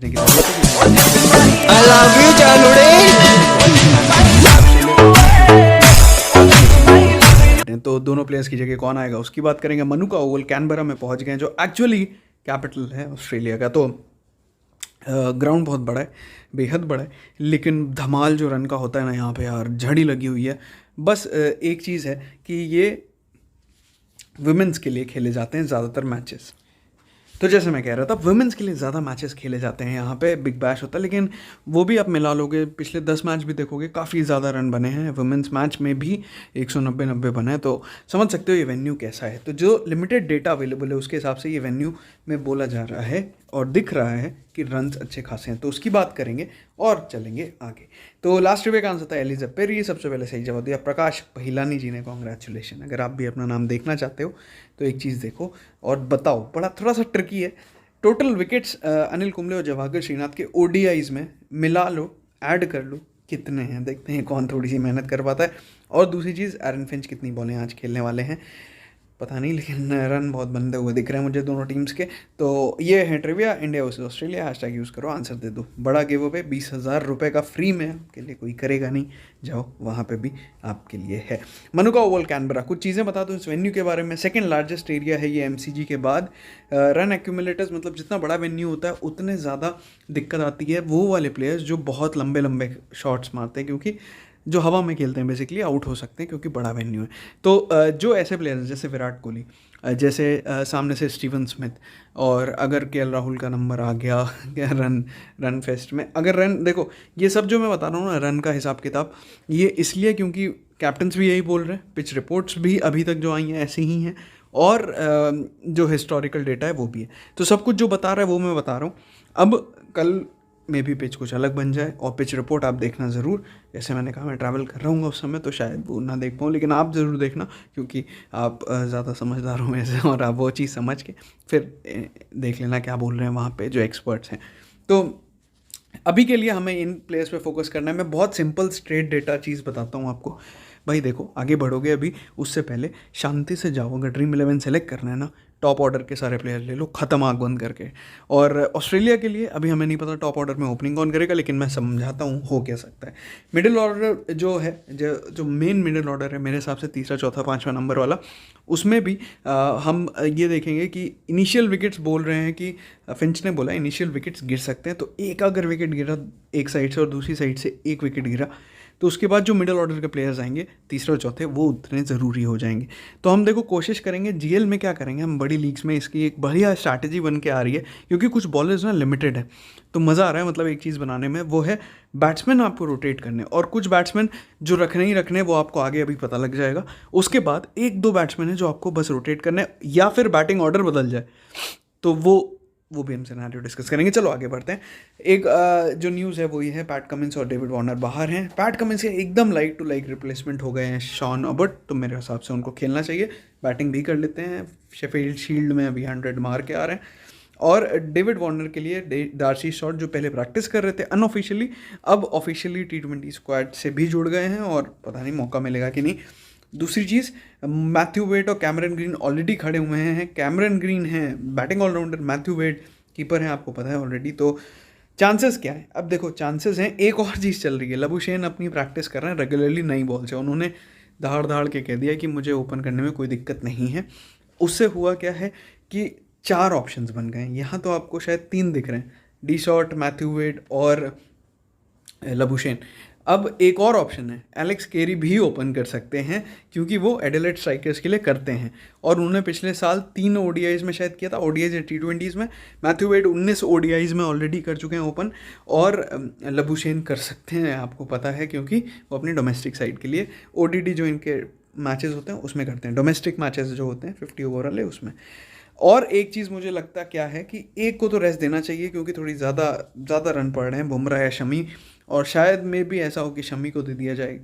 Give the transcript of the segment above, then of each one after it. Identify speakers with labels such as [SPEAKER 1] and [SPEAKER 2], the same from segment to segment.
[SPEAKER 1] I love you, जानुड़े। तो दोनों players की जगह कौन आएगा उसकी बात करेंगे। मनु का ओवल कैनबरा में पहुंच गए हैं, जो एक्चुअली कैपिटल है ऑस्ट्रेलिया का। तो ग्राउंड बहुत बड़ा है, बेहद बड़ा है, लेकिन धमाल जो रन का होता है ना यहाँ पे यार, झड़ी लगी हुई है। बस एक चीज़ है कि ये वुमेंस के लिए खेले जाते हैं ज़्यादातर मैचेस। तो जैसे मैं कह रहा था, वुमेंस के लिए ज़्यादा मैचेस खेले जाते हैं यहाँ पे, बिग बैश होता है। लेकिन वो भी आप मिला लोगे, पिछले 10 मैच भी देखोगे, काफ़ी ज़्यादा रन बने हैं वुमेंस मैच में भी, 190 बने हैं। तो समझ सकते हो ये वेन्यू कैसा है। तो जो लिमिटेड डेटा अवेलेबल है उसके हिसाब से ये वेन्यू में बोला जा रहा है और दिख रहा है कि रन्स अच्छे खासे हैं। तो उसकी बात करेंगे और चलेंगे आगे। तो लास्ट रिव्यू का आंसर था एलिजाबेथ पेरी। सबसे पहले सही जवाब दिया प्रकाश पहिलानी जी ने, कॉन्ग्रेचुलेशन। अगर आप भी अपना नाम देखना चाहते हो तो एक चीज़ देखो और बताओ। बड़ा थोड़ा सा ट्रिकी है। टोटल विकेट्स अनिल कुंबले और जवाहर श्रीनाथ के ओडीआईज में मिला लो, ऐड कर लो, कितने हैं देखते हैं कौन थोड़ी सी मेहनत कर पाता है। और दूसरी चीज़, एरन फिंच कितनी बॉलें आज खेलने वाले हैं पता नहीं, लेकिन रन बहुत बनते हुए दिख रहे हैं मुझे दोनों टीम्स के। तो ये है trivia, India versus Australia. Hashtag use करो, आंसर दे दो। बड़ा गिव अवे 20,000 रुपये का फ्री में, आपके लिए कोई करेगा नहीं, जाओ वहाँ पे भी आपके लिए है। मनु का ओवल कैनबरा, कुछ चीज़ें बता दूँ इस वेन्यू के बारे में। सेकंड लार्जेस्ट एरिया है ये एमसीजी के बाद। रन एक्यूमुलेटर्स, मतलब जितना बड़ा वेन्यू होता है उतने ज़्यादा दिक्कत आती है वो वाले प्लेयर्स जो बहुत लंबे लंबे शॉट्स मारते हैं, क्योंकि जो हवा में खेलते हैं बेसिकली आउट हो सकते हैं क्योंकि बड़ा वेन्यू है। तो जो ऐसे प्लेयर्स जैसे विराट कोहली, जैसे सामने से स्टीवन स्मिथ, और अगर केएल राहुल का नंबर आ गया रन फेस्ट में, अगर रन देखो, ये सब जो मैं बता रहा हूँ ना रन का हिसाब किताब, ये इसलिए क्योंकि कैप्टन्स भी यही बोल रहे हैं, पिच रिपोर्ट्स भी अभी तक जो आई हैं ऐसी ही हैं, और जो हिस्टोरिकल डेटा है वो भी है। तो सब कुछ जो बता रहा है वो मैं बता रहा हूँ। अब कल में भी पिच कुछ अलग बन जाए और पिच रिपोर्ट आप देखना ज़रूर। जैसे मैंने कहा मैं ट्रैवल कर रहा हूँ उस समय, तो शायद वो ना देख पाऊँ, लेकिन आप ज़रूर देखना, क्योंकि आप ज़्यादा समझदार हो मेरे से, और आप वो चीज़ समझ के फिर देख लेना क्या बोल रहे हैं वहाँ पे जो एक्सपर्ट्स हैं। तो अभी के लिए हमें इन प्लेयर्स पे फोकस करना है। मैं बहुत सिंपल स्ट्रेट डेटा चीज़ बताता हूँ आपको। भाई देखो, आगे बढ़ोगे अभी, उससे पहले शांति से जाओ। अगर ड्रीम 11 सेलेक्ट करना है ना, टॉप ऑर्डर के सारे प्लेयर ले लो, ख़त्म आग बंद करके। और ऑस्ट्रेलिया के लिए अभी हमें नहीं पता टॉप ऑर्डर में ओपनिंग कौन करेगा, लेकिन मैं समझाता हूँ हो क्या सकता है। मिडिल ऑर्डर जो है, जो मेन मिडिल ऑर्डर है मेरे हिसाब से, तीसरा चौथा पाँचवा नंबर वाला, उसमें भी हम ये देखेंगे कि इनिशियल विकेट्स बोल रहे हैं कि फिंच ने बोला इनिशियल विकेट्स गिर सकते हैं। तो एक अगर विकेट गिरा एक साइड से और दूसरी साइड से एक विकेट गिरा, तो उसके बाद जो मिडिल ऑर्डर के प्लेयर्स आएंगे तीसरे और चौथे, वो उतने ज़रूरी हो जाएंगे। तो हम देखो कोशिश करेंगे जीएल में क्या करेंगे हम, बड़ी लीग्स में इसकी एक बढ़िया स्ट्रैटेजी बन के आ रही है, क्योंकि कुछ बॉलर्स ना लिमिटेड है, तो मज़ा आ रहा है मतलब एक चीज़ बनाने में। वो है बैट्समैन आपको रोटेट करने, और कुछ बैट्समैन जो रखने ही रखने वो आपको आगे अभी पता लग जाएगा। उसके बाद एक दो बैट्समैन है जो आपको बस रोटेट करने, या फिर बैटिंग ऑर्डर बदल जाए, तो वो भी हम सिनेरियो डिस्कस करेंगे। चलो आगे बढ़ते हैं। एक जो न्यूज़ है वो ये है, पैट कमिंस और डेविड वार्नर बाहर हैं। पैट कमिंस के एकदम लाइक टू लाइक रिप्लेसमेंट हो गए हैं शॉन अबर्ट, तो मेरे हिसाब से उनको खेलना चाहिए, बैटिंग भी कर लेते हैं। शेफील्ड शील्ड में अभी 100 मार के आ रहे हैं। और डेविड वार्नर के लिए डार्सी शॉट, जो पहले प्रैक्टिस कर रहे थे अनऑफिशियली, अब ऑफिशियली T20 स्क्वाड से भी जुड़ गए हैं, और पता नहीं मौका मिलेगा कि नहीं। दूसरी चीज़, मैथ्यू वेड और कैमरन ग्रीन ऑलरेडी खड़े हुए हैं। कैमरन ग्रीन हैं batting allrounder, Matthew Wade keeper हैं, आपको पता है ऑलरेडी। तो चांसेस क्या है, अब देखो चांसेस हैं। एक और चीज़ चल रही है, लबुशेन अपनी प्रैक्टिस कर रहे हैं रेगुलरली नई बॉल से। उन्होंने दहाड़ के कह दिया कि मुझे ओपन करने में कोई दिक्कत नहीं है। उससे हुआ क्या है कि 4 ऑप्शंस बन गए। यहाँ तो आपको शायद 3 दिख रहे हैं, डी शॉट, मैथ्यू वेड और लबुशेन। अब एक और ऑप्शन है, एलेक्स केरी भी ओपन कर सकते हैं, क्योंकि वो एडिलेड स्ट्राइकर्स के लिए करते हैं, और उन्होंने पिछले साल 3 ओडीआईज में शायद किया था, ओडीआईज या T20s में। मैथ्यू वेड 19 ओडीआईज में ऑलरेडी कर चुके हैं ओपन, और लबुशेन कर सकते हैं, आपको पता है, क्योंकि वो अपनी डोमेस्टिक साइड के लिए ओडीडी जो इनके मैचेस होते हैं उसमें करते हैं, डोमेस्टिक मैचेस जो होते हैं 50 ओवर वाले उसमें। और एक चीज़ मुझे लगता क्या है कि एक को तो रेस्ट देना चाहिए, क्योंकि थोड़ी ज़्यादा रन पड़ रहे हैं, बुमराह या शमी, और शायद में भी ऐसा हो कि शमी को दे दिया जाए,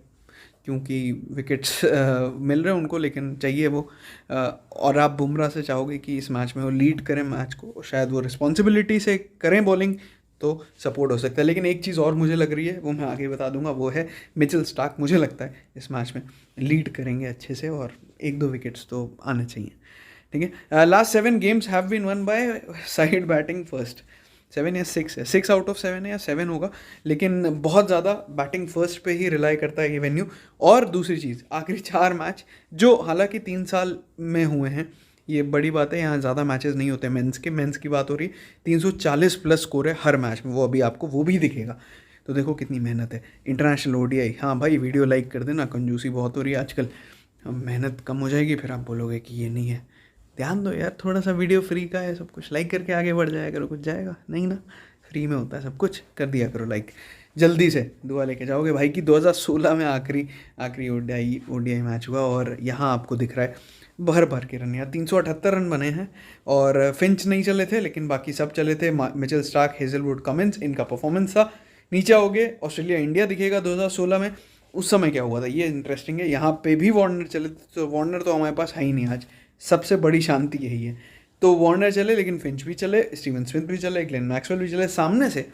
[SPEAKER 1] क्योंकि विकेट्स मिल रहे हैं उनको, लेकिन चाहिए वो। और आप बुमराह से चाहोगे कि इस मैच में वो लीड करें मैच को, शायद वो रिस्पॉन्सिबिलिटी से करें बॉलिंग, तो सपोर्ट हो सकता है। लेकिन एक चीज़ और मुझे लग रही है, वो मैं आगे बता दूंगा, वो है मिचेल स्टार्क। मुझे लगता है इस मैच में लीड करेंगे अच्छे से, और 1-2 विकेट्स तो आने चाहिए। ठीक है। Last 7 games have been won by side batting first. 7 या 6 है, 6 आउट ऑफ 7 है या 7 होगा, लेकिन बहुत ज़्यादा बैटिंग फर्स्ट पे ही रिलाई करता है ये वेन्यू। और दूसरी चीज़, आखिरी 4 मैच जो हालांकि 3 साल में हुए हैं, ये बड़ी बात है, यहाँ ज़्यादा मैचेस नहीं होते मेंस की बात हो रही, 340 प्लस स्कोर है हर मैच में, वो अभी आपको वो भी दिखेगा। तो देखो कितनी मेहनत है। इंटरनेशनल ओडीआई, हाँ भाई वीडियो लाइक कर देना, कंजूसी बहुत हो रही है आजकल, मेहनत कम हो जाएगी, फिर आप बोलोगे कि ये नहीं है। ध्यान दो यार, थोड़ा सा वीडियो फ्री का है सब कुछ, लाइक करके आगे बढ़ जाया करो, कुछ जाएगा नहीं ना, फ्री में होता है सब कुछ, कर दिया करो लाइक। जल्दी से दुआ लेके जाओगे भाई कि 2016 में आखिरी ओडीआई मैच हुआ और यहाँ आपको दिख रहा है भर भर के रन, यार 378 रन बने हैं। और फिंच नहीं चले थे लेकिन बाकी सब चले थे, मिचेल स्टार्क, हेजलवुड, कमिंस, इनका परफॉर्मेंस था। नीचे आओगे ऑस्ट्रेलिया इंडिया दिखेगा 2016 में, उस समय क्या हुआ था ये इंटरेस्टिंग है। यहाँ पे भी वार्नर चले, तो वार्नर तो हमारे पास है ही नहीं आज, सबसे बड़ी शांति यही है। तो वार्नर चले लेकिन फिंच भी चले, स्टीवन स्मिथ भी चले, ग्लेन मैक्सवेल भी चले, सामने से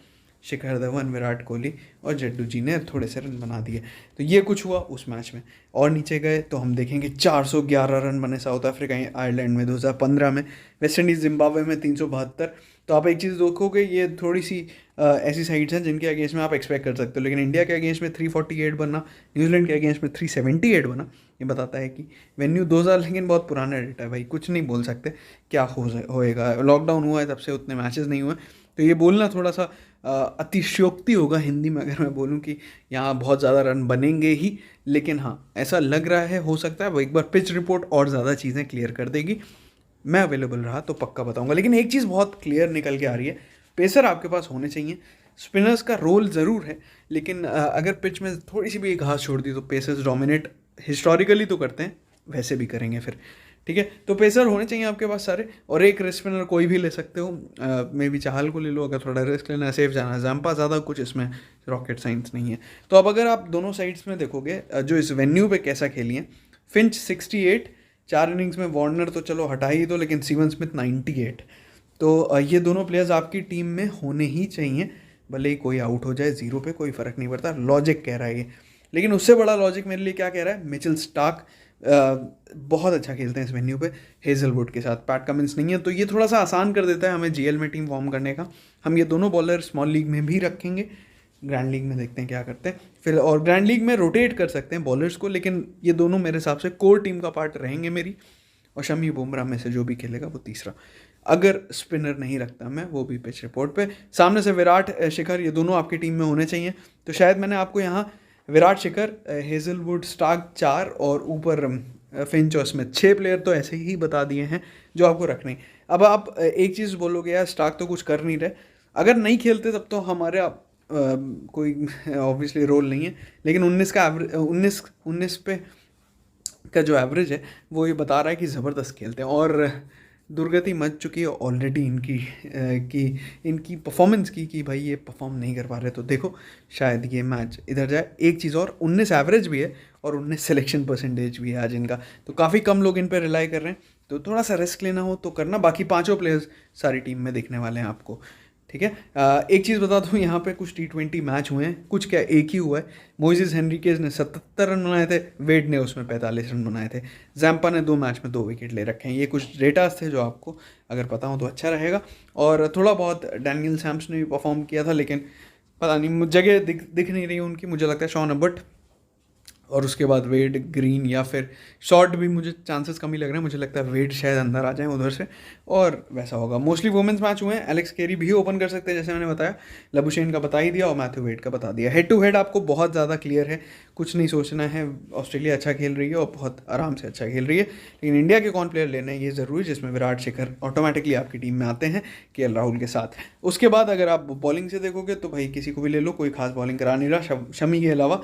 [SPEAKER 1] शिखर धवन, विराट कोहली और जड्डू जी ने थोड़े से रन बना दिए। तो ये कुछ हुआ उस मैच में। और नीचे गए तो हम देखेंगे 411 रन बने साउथ अफ्रीका आयरलैंड में 2015 में, वेस्ट इंडीज़ जिम्बाब्वे में 372। तो आप एक चीज़ देखोगे, ये थोड़ी सी ऐसी साइड्स हैं जिनके अगेंस्ट में आप एक्सपेक्ट कर सकते हो, लेकिन इंडिया के अगेंस्ट में 348 बनना, न्यूजीलैंड के अगेंस्ट में 378 बना, ये बताता है कि वेन्यू 2000 लेकिन बहुत पुराना डेटा है भाई, कुछ नहीं बोल सकते क्या होएगा। लॉकडाउन हुआ है तब से उतने मैचेस नहीं हुए, तो ये बोलना थोड़ा सा अतिशयोक्ति होगा हिंदी में अगर मैं बोलूँ कि यहाँ बहुत ज़्यादा रन बनेंगे ही। लेकिन हाँ, ऐसा लग रहा है, हो सकता है वो एक बार पिच रिपोर्ट और ज़्यादा चीज़ें क्लियर कर देगी, मैं अवेलेबल रहा तो पक्का बताऊंगा। लेकिन एक चीज़ बहुत क्लियर निकल के आ रही है, पेसर आपके पास होने चाहिए। स्पिनर्स का रोल ज़रूर है, लेकिन अगर पिच में थोड़ी सी भी घास छोड़ दी तो पेसर्स डोमिनेट हिस्टोरिकली तो करते हैं, वैसे भी करेंगे फिर, ठीक है। तो पेसर होने चाहिए आपके पास सारे, और एक रिस्क स्पिनर कोई भी ले सकते हो, मे भी चाहल को ले लो अगर थोड़ा रिस्क लेना है, सेफ जाना है। जंपा ज़्यादा कुछ इसमें रॉकेट साइंस नहीं है। तो अब अगर आप दोनों साइड्स में देखोगे जो इस वेन्यू पे कैसा खेली है, फिंच 68, 4 इनिंग्स में, वार्नर तो चलो हटा ही दो, लेकिन स्टीवन स्मिथ 98। तो ये दोनों प्लेयर्स आपकी टीम में होने ही चाहिए, भले ही कोई आउट हो जाए, जीरो पे कोई फ़र्क नहीं पड़ता, लॉजिक कह रहा है ये। लेकिन उससे बड़ा लॉजिक मेरे लिए क्या कह रहा है, मिचेल स्टार्क बहुत अच्छा खेलते हैं इस वेन्यू पे हेजलवुड के साथ, पैट कमिंस नहीं है, तो ये थोड़ा सा आसान कर देता है हमें जीएल में टीम फॉर्म करने का। हम ये दोनों बॉलर स्मॉल लीग में भी रखेंगे, ग्रैंड लीग में देखते हैं क्या करते हैं फिर, और ग्रैंड लीग में रोटेट कर सकते हैं बॉलर्स को, लेकिन ये दोनों मेरे हिसाब से कोर टीम का पार्ट रहेंगे मेरी। और शमी बुमराह में से जो भी खेलेगा वो तीसरा, अगर स्पिनर नहीं रखता मैं, वो भी पिच रिपोर्ट पे। सामने से विराट, शिखर, ये दोनों आपकी टीम में होने चाहिए। तो शायद मैंने आपको यहाँ विराट, शिखर, हेजलवुड, स्टार्क 4 और ऊपर फिंच और स्मिथ 6 प्लेयर तो ऐसे ही बता दिए हैं जो आपको रखने। अब आप एक चीज़ बोलोगे यार स्टार्क तो कुछ कर नहीं रहे, अगर नहीं खेलते तब तो हमारे कोई ऑब्वियसली रोल नहीं है, लेकिन 19 का एवरेज, 19 पे का जो एवरेज है वो ये बता रहा है कि ज़बरदस्त खेलते हैं। और दुर्गति मच चुकी है ऑलरेडी इनकी परफॉर्मेंस की कि भाई ये परफॉर्म नहीं कर पा रहे, तो देखो शायद ये मैच इधर जाए। एक चीज़ और, 19 एवरेज भी है और 19 सिलेक्शन परसेंटेज भी है आज इनका, तो काफ़ी कम लोग इन पर रिलाई कर रहे हैं, तो थोड़ा सा रिस्क लेना हो तो करना। बाकी पांचों प्लेयर्स सारी टीम में दिखने वाले हैं आपको, ठीक है। एक चीज़ बता दूँ, यहाँ पे कुछ T20 मैच हुए हैं, कुछ क्या एक ही हुआ है। मोइसेस हेनरिकेज ने 77 रन बनाए थे, वेड ने उसमें 45 रन बनाए थे, जैम्पा ने 2 मैच में 2 विकेट ले रखे हैं। ये कुछ डेटास थे जो आपको अगर पता हो तो अच्छा रहेगा। और थोड़ा बहुत डैनियल सैम्स ने भी परफॉर्म किया था, लेकिन पता नहीं जगह दिख नहीं रही उनकी, मुझे लगता है शॉन अबट और उसके बाद वेड, ग्रीन या फिर शॉर्ट भी मुझे चांसेस कम ही लग रहे हैं, मुझे लगता है वेड शायद अंदर आ जाए उधर से, और वैसा होगा। मोस्टली वुमेंस मैच हुए हैं, एलेक्स केरी भी ओपन कर सकते हैं जैसे मैंने बताया, लबुशेन का बता ही दिया और मैथ्यू वेड का बता दिया। हेड टू हेड आपको बहुत ज़्यादा क्लियर है, कुछ नहीं सोचना है, ऑस्ट्रेलिया अच्छा खेल रही है और बहुत आराम से अच्छा खेल रही है। लेकिन इंडिया के कौन प्लेयर लेने हैं ये ज़रूरी, जिसमें विराट, शिखर ऑटोमेटिकली आपकी टीम में आते हैं केएल राहुल के साथ। उसके बाद अगर आप बॉलिंग से देखोगे तो भाई किसी को भी ले लो, कोई खास बॉलिंग करा नहीं रहा शमी के अलावा।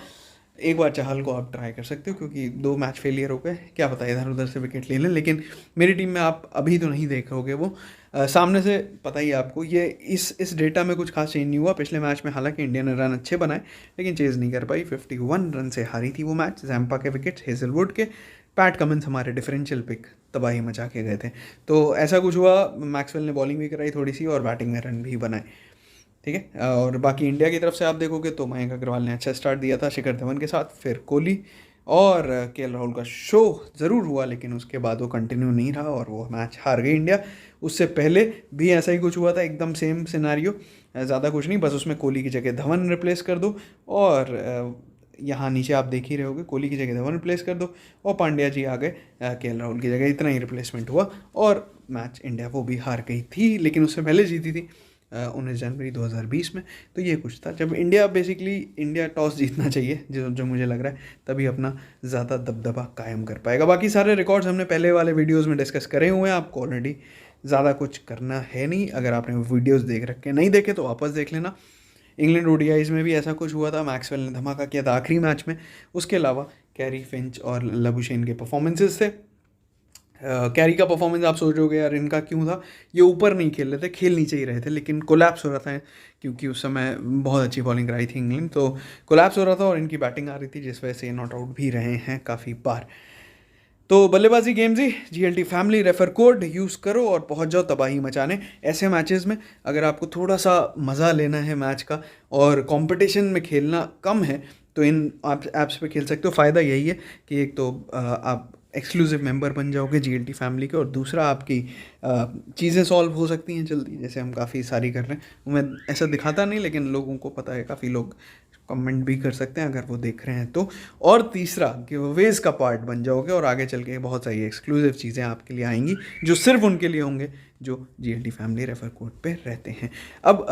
[SPEAKER 1] एक बार चाहल को आप ट्राई कर सकते हो क्योंकि 2 मैच फेलियर हो गए, क्या पता इधर उधर से विकेट ले लें, लेकिन मेरी टीम में आप अभी तो नहीं देख रहोगे वो। सामने से पता ही है आपको, ये इस डेटा में कुछ खास चेंज नहीं हुआ। पिछले मैच में हालांकि इंडिया ने रन अच्छे बनाए लेकिन चेज़ नहीं कर पाई, 51 रन से हारी थी वो मैच। जैम्पा के विकेट, हेजलवुड के, पैट कमिंस हमारे डिफरेंशियल पिक तबाही मचा के गए थे। तो ऐसा कुछ हुआ, मैक्सवेल ने बॉलिंग भी कराई थोड़ी सी और बैटिंग में रन भी बनाए, ठीक है। और बाकी इंडिया की तरफ से आप देखोगे तो मयंक अग्रवाल ने अच्छा स्टार्ट दिया था शिखर धवन के साथ, फिर कोहली और केएल राहुल का शो ज़रूर हुआ, लेकिन उसके बाद वो कंटिन्यू नहीं रहा और वो मैच हार गई इंडिया। उससे पहले भी ऐसा ही कुछ हुआ था, एकदम सेम सिनारियो, ज़्यादा कुछ नहीं, बस उसमें कोहली की जगह धवन रिप्लेस कर दो, और यहाँ नीचे आप देख ही रहे होगे, कोहली की जगह धवन रिप्लेस कर दो और पांड्या जी आ गए केएल राहुल की जगह, इतना ही रिप्लेसमेंट हुआ और मैच इंडिया वो भी हार गई थी, लेकिन उससे पहले जीती थी 19 जनवरी 2020 में। तो ये कुछ था, जब इंडिया टॉस जीतना चाहिए, जो मुझे लग रहा है, तभी अपना ज़्यादा दबदबा कायम कर पाएगा। बाकी सारे रिकॉर्ड्स हमने पहले वाले वीडियोज़ में डिस्कस करे हुए हैं, आपको ऑलरेडी ज़्यादा कुछ करना है नहीं। अगर आपने वीडियोज़ देख रखे नहीं देखे तो वापस देख लेना। इंग्लैंड ओडीआईज़ में भी ऐसा कुछ हुआ था, मैक्सवेल ने धमाका किया था आखिरी मैच में। उसके अलावा कैरी, फिंच और लबुशेन के परफॉर्मेंसेस थे। कैरी का परफॉर्मेंस आप सोच रहे होगे यार इनका क्यों था, ये ऊपर नहीं खेल रहे थे, खेल नीचे ही रहे थे, लेकिन कोलैप्स हो रहा था क्योंकि उस समय बहुत अच्छी बॉलिंग कराई थी इंग्लैंड, तो कोलैप्स हो रहा था और इनकी बैटिंग आ रही थी, जिस वजह से नॉट आउट भी रहे हैं काफ़ी बार। तो बल्लेबाजी गेम जी, G L T family refer code use करो और पहुंच जाओ तबाही मचाने ऐसे मैचेस में। अगर आपको थोड़ा सा मज़ा लेना है मैच का और कंपटीशन में खेलना कम है, तो इन ऐप्स पे खेल सकते हो। फ़ायदा यही है कि एक तो आप एक्सक्लूसिव मेंबर बन जाओगे जीएलटी फैमिली के, और दूसरा आपकी चीज़ें सॉल्व हो सकती हैं जल्दी, जैसे हम काफ़ी सारी कर रहे हैं। मैं ऐसा दिखाता नहीं, लेकिन लोगों को पता है, काफ़ी लोग कमेंट भी कर सकते हैं अगर वो देख रहे हैं तो। और तीसरा गिवअवेज का पार्ट बन जाओगे और आगे चल के बहुत सारी एक्सक्लूसिव चीज़ें आपके लिए आएंगी जो सिर्फ उनके लिए होंगे जो जीएलटी फैमिली रेफर कोड पे रहते हैं। अब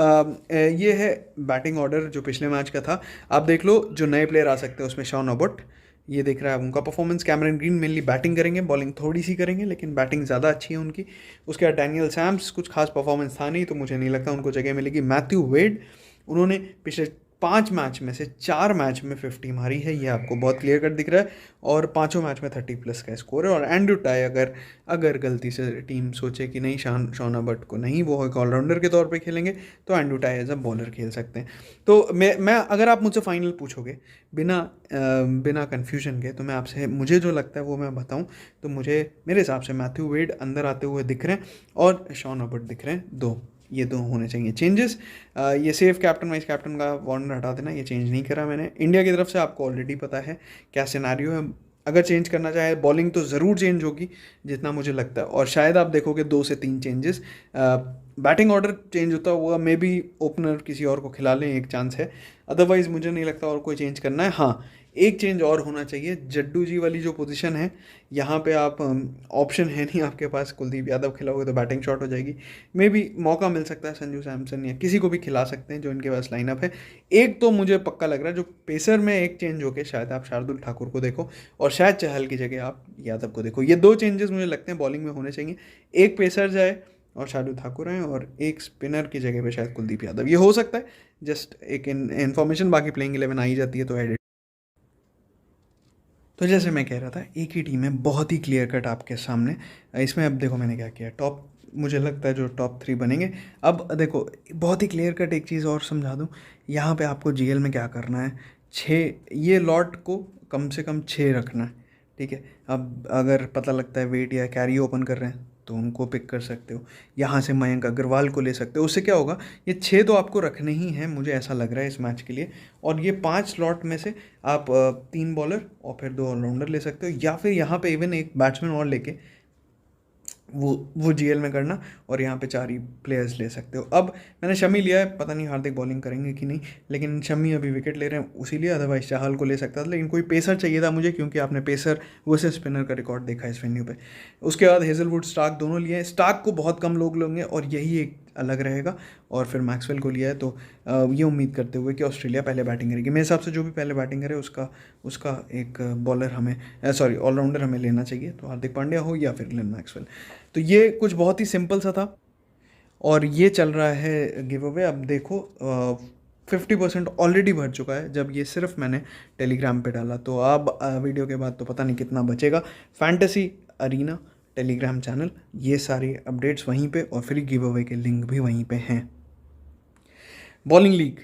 [SPEAKER 1] ये है बैटिंग ऑर्डर जो पिछले मैच का था। आप देख लो जो नए प्लेयर आ सकते हैं उसमें शॉन अबॉट, ये देख रहा है उनका performance. Cameron green mainly batting करेंगे, बॉलिंग थोड़ी सी करेंगे, लेकिन बैटिंग ज़्यादा अच्छी है उनकी। उसके बाद डैनियल सैम्स, कुछ खास परफॉर्मेंस था नहीं, तो मुझे नहीं लगता उनको जगह मिलेगी। मैथ्यू वेड, उन्होंने पिछले 5 मैच में से 4 मैच में 50 मारी है, ये आपको बहुत क्लियर कट दिख रहा है, और 5 मैच में 30+ का स्कोर है। और एंड्रू टाई, अगर गलती से टीम सोचे कि नहीं शॉन अबॉट को नहीं, वो एक ऑलराउंडर के तौर पे खेलेंगे, तो Andrew Tye as a bowler खेल सकते हैं। तो मैं अगर आप मुझसे फाइनल पूछोगे बिना कन्फ्यूजन के, तो मैं आपसे मुझे जो लगता है वो मैं बताऊं, तो मेरे हिसाब से मैथ्यू वेड अंदर आते हुए दिख रहे हैं और शॉन अबॉट दिख रहे हैं। ये दो होने चाहिए चेंजेस। ये सेफ कैप्टन वाइस कैप्टन का वार्नर हटा देना, ये चेंज नहीं करा मैंने। इंडिया की तरफ से आपको ऑलरेडी पता है क्या सिनारियो है। अगर चेंज करना चाहे, बॉलिंग तो ज़रूर चेंज होगी जितना मुझे लगता है, और शायद आप देखोगे 2 से 3 चेंजेस। बैटिंग ऑर्डर चेंज होता हुआ मे बी ओपनर किसी और को खिला लें, एक चांस है। अदरवाइज़ मुझे नहीं लगता और कोई चेंज करना है। हाँ, एक चेंज और होना चाहिए, जड्डू जी वाली जो पोजीशन है, यहाँ पे आप ऑप्शन है नहीं आपके पास, कुलदीप यादव खिलाओगे तो बैटिंग शॉट हो जाएगी। मे बी मौका मिल सकता है संजू सैमसन या किसी को भी खिला सकते हैं जो इनके पास लाइनअप है। एक तो मुझे पक्का लग रहा है जो पेसर में एक चेंज होके शायद आप शार्दुल ठाकुर को देखो और शायद चहल की जगह आप यादव को देखो। ये 2 चेंजेस मुझे लगते हैं बॉलिंग में होने चाहिए। एक पेसर जाए और शार्दुल ठाकुर आए, और एक स्पिनर की जगह पे शायद कुलदीप यादव। ये हो सकता है, जस्ट एक इन्फॉर्मेशन। बाकी प्लेइंग 11 आ ही जाती है तो एडिट। तो जैसे मैं कह रहा था, एक ही टीम है, बहुत ही क्लियर कट आपके सामने। इसमें अब देखो मैंने क्या किया, मुझे लगता है जो टॉप 3 बनेंगे। अब देखो बहुत ही क्लियर कट एक चीज़ और समझा दूँ, यहाँ पे आपको जीएल में क्या करना है, 6 ये लॉट को कम से कम 6 रखना है, ठीक है। अब अगर पता लगता है वेट या कैरी ओपन कर रहे हैं तो उनको पिक कर सकते हो, यहाँ से मयंक अग्रवाल को ले सकते हो। उससे क्या होगा, ये 6 तो आपको रखने ही हैं, मुझे ऐसा लग रहा है इस मैच के लिए। और ये 5 स्लॉट में से आप 3 बॉलर और फिर 2 ऑलराउंडर ले सकते हो, या फिर यहाँ पे इवन एक बैट्समैन और लेके वो जीएल में करना, और यहाँ पे 4 ही प्लेयर्स ले सकते हो। अब मैंने शमी लिया है, पता नहीं हार्दिक बॉलिंग करेंगे कि नहीं, लेकिन शमी अभी विकेट ले रहे हैं उसीलिए, अदरवाइज चाहल को ले सकता था, लेकिन कोई पेसर चाहिए था मुझे, क्योंकि आपने पेसर वर्सेस स्पिनर का रिकॉर्ड देखा इस वेन्यू पे। उसके बाद हेजलवुड, स्टार्क दोनों लिए हैं। स्टार्क को बहुत कम लोग लेंगे और यही एक अलग रहेगा, और फिर मैक्सवेल को लिया है। तो ये उम्मीद करते हुए कि ऑस्ट्रेलिया पहले बैटिंग करेगी, मेरे हिसाब से जो भी पहले बैटिंग करे उसका एक बॉलर हमें ऑलराउंडर हमें लेना चाहिए, तो हार्दिक पांड्या हो या फिर ग्लेन मैक्सवेल। तो ये कुछ बहुत ही सिंपल सा था, और ये चल रहा है गिव अवे। अब देखो 50% ऑलरेडी भर चुका है जब ये सिर्फ मैंने टेलीग्राम पे डाला, तो अब वीडियो के बाद तो पता नहीं कितना बचेगा। फैंटेसी अरीना टेलीग्राम चैनल, ये सारी अपडेट्स वहीं पे, और फ्री गिव अवे के लिंक भी वहीं पे हैं। बॉलिंग लीग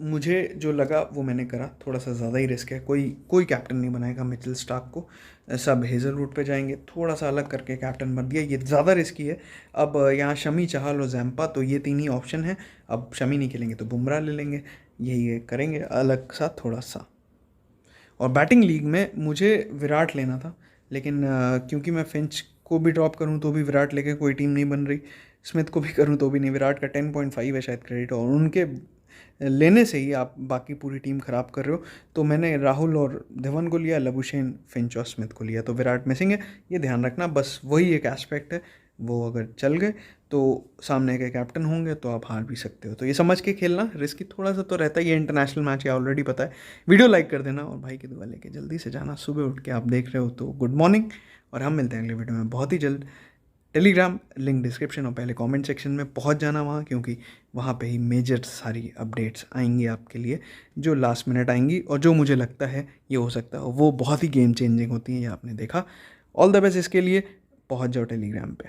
[SPEAKER 1] मुझे जो लगा वो मैंने करा, थोड़ा सा ज़्यादा ही रिस्क है, कोई कैप्टन नहीं बनाएगा मिचेल स्टार्क को, सब हेजलवुड पे जाएंगे, थोड़ा सा अलग करके कैप्टन बन दिया, ये ज़्यादा रिस्की है। अब यहाँ शमी, चहल और जैम्पा, तो ये 3 ही ऑप्शन हैं। अब शमी नहीं खेलेंगे तो बुमराह ले लेंगे, यही करेंगे अलग सा थोड़ा सा। और बैटिंग लीग में मुझे विराट लेना था, लेकिन क्योंकि मैं फिंच को भी ड्रॉप करूं तो भी विराट लेके कोई टीम नहीं बन रही, स्मिथ को भी करूं तो भी नहीं, विराट का 10.5 है शायद क्रेडिट, और उनके लेने से ही आप बाकी पूरी टीम ख़राब कर रहे हो। तो मैंने राहुल और धवन को लिया, लबुशेन, फिंच और स्मिथ को लिया, तो विराट मिसिंग है, ये ध्यान रखना। बस वही एक एस्पेक्ट है, वो अगर चल गए तो सामने के कैप्टन होंगे तो आप हार भी सकते हो, तो ये समझ के खेलना। रिस्की थोड़ा सा तो रहता ही है, इंटरनेशनल मैच है, ऑलरेडी पता है। वीडियो लाइक कर देना और भाई की दुआ लेके जल्दी से जाना, सुबह उठ के आप देख रहे हो तो गुड मॉर्निंग, और हम मिलते हैं अगले वीडियो में बहुत ही जल्द। टेलीग्राम लिंक डिस्क्रिप्शन और पहले कमेंट सेक्शन में पहुंच जाना वहाँ, क्योंकि वहाँ पे ही मेजर सारी अपडेट्स आएंगी आपके लिए, जो लास्ट मिनट आएंगी और जो मुझे लगता है ये हो सकता है वो बहुत ही गेम चेंजिंग होती है, ये आपने देखा। ऑल द बेस्ट इसके लिए, पहुंच जाओ टेलीग्राम पे।